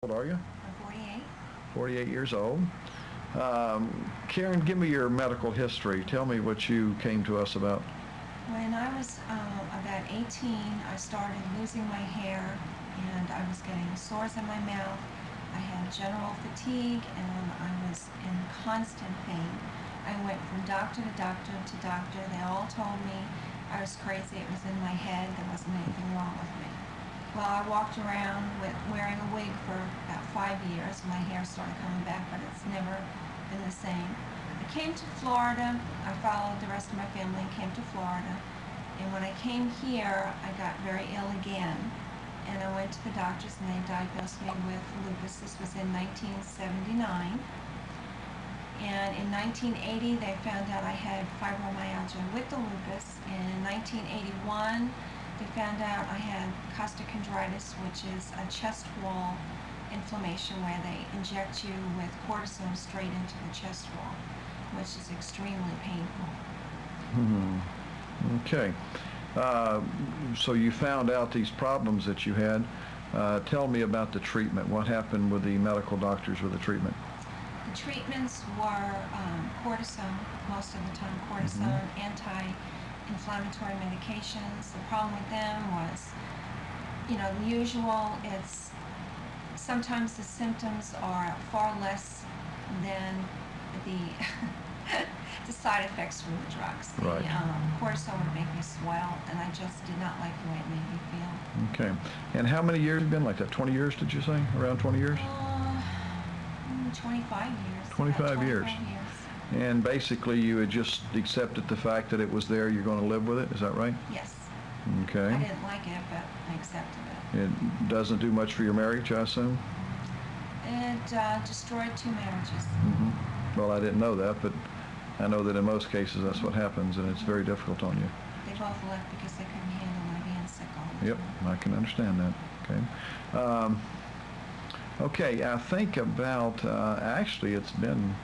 How old are you? I'm 48. 48 years old. Karen, give me your medical history. Tell me what you came to us about. When I was about 18, I started losing my hair and I was getting sores in my mouth. I had general fatigue and I was in constant pain. I went from doctor to doctor to doctor. They all told me I was crazy. It was in my head. There wasn't anything wrong with me. Well, I walked around wearing a wig for about 5 years. My hair started coming back, but it's never been the same. I came to Florida. I followed the rest of my family and came to Florida. And when I came here, I got very ill again. And I went to the doctors and they diagnosed me with lupus. This was in 1979. And in 1980, they found out I had fibromyalgia with the lupus. In 1981, they found out I had costochondritis, which is a chest wall inflammation where they inject you with cortisone straight into the chest wall, which is extremely painful. Okay. So you found out these problems that you had. Tell me about the treatment. What happened with the medical doctors with the treatment? The treatments were cortisone, most of the time cortisone, anti-inflammatory medications. The problem with them was, the usual. It's sometimes the symptoms are far less than the the side effects from the drugs. Right. The cortisone would make me swell, and I just did not like the way it made me feel. Okay. And how many years have you been like that? 20 years, did you say? Around 20 years? 25 years. 25 years. And basically you had just accepted the fact that it was there, you're going to live with it, is that right? Yes. Okay. I didn't like it, but I accepted it. It doesn't do much for your marriage, I assume? It destroyed 2 marriages. Well, I didn't know that, but I know that in most cases that's what happens, and it's very difficult on you. They both left because they couldn't handle my being sick all the time. Yep, I can understand that. Okay. Okay, I think about, actually it's been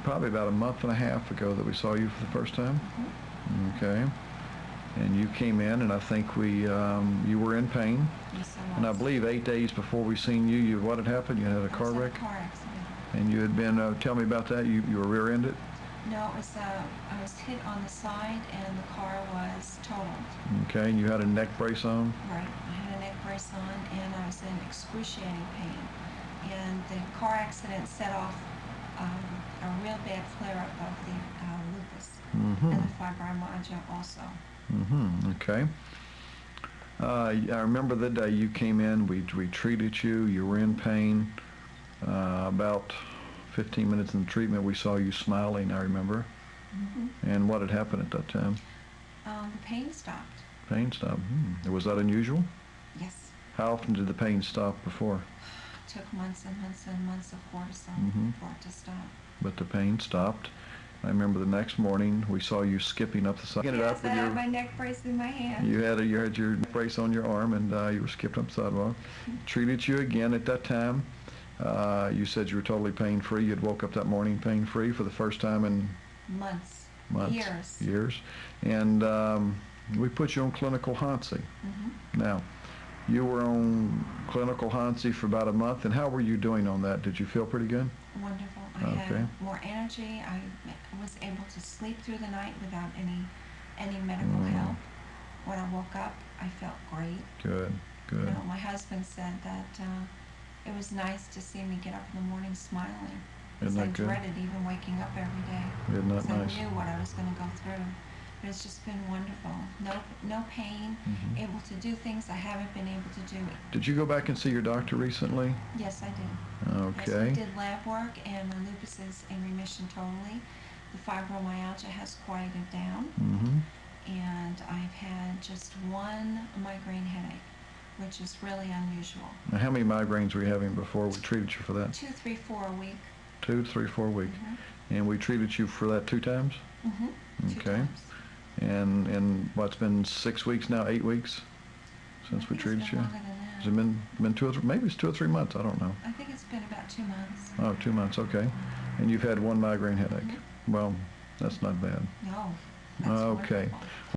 probably about a month and a half ago that we saw you for the first time. Okay. And you came in, and I think you were in pain. Yes, I was. And I believe 8 days before we seen you, what had happened? You had a car wreck? A car accident. And you had been, tell me about that, you were rear-ended? No, it was, I was hit on the side and the car was totaled. Okay, and you had a neck brace on? Right, I had a neck brace on and I was in excruciating pain. And the car accident set off a real bad flare-up of the lupus and the fibromyalgia also. Okay. I remember the day you came in, we treated you, you were in pain. About 15 minutes in the treatment, we saw you smiling, I remember. And what had happened at that time? The pain stopped. Pain stopped. Was that unusual? Yes. How often did the pain stop before? It took months and months and months of cortisone for it to stop. But the pain stopped. I remember the next morning we saw you skipping up the side. Yes, I had my neck brace in my hand. You had your brace on your arm, and you were skipping up the sidewalk. Treated you again at that time. You said you were totally pain-free. You'd woke up that morning pain-free for the first time in months. Years. And we put you on clinical Hansi. Now, you were on clinical Hansi for about a month, and how were you doing on that? Did you feel pretty good? Wonderful. I had more energy. I was able to sleep through the night without any medical help. When I woke up, I felt great. Good. My husband said that it was nice to see me get up in the morning smiling. Because I dreaded even waking up every day. Isn't that nice? I knew what I was going to go through. But it's just been wonderful. No pain, able to do things I haven't been able to do. Did you go back and see your doctor recently? Yes, I did. Okay. Yes, we did lab work, and my lupus is in remission totally. The fibromyalgia has quieted down, and I've had just 1 migraine headache, which is really unusual. Now, how many migraines were you having before we treated you for that? 2, 3, 4 a week. 2, 3, 4 a week. And we treated you for that 2 times? 2 Okay. times. And what's been 6 weeks now, 8 weeks since we treated you? Has it been 2 or 3? Maybe it's 2 or 3 months. I don't know. I think it's been about 2 months. Oh, 2 months. Okay. And you've had 1 migraine headache. Well, that's not bad. No. That's okay. wonderful.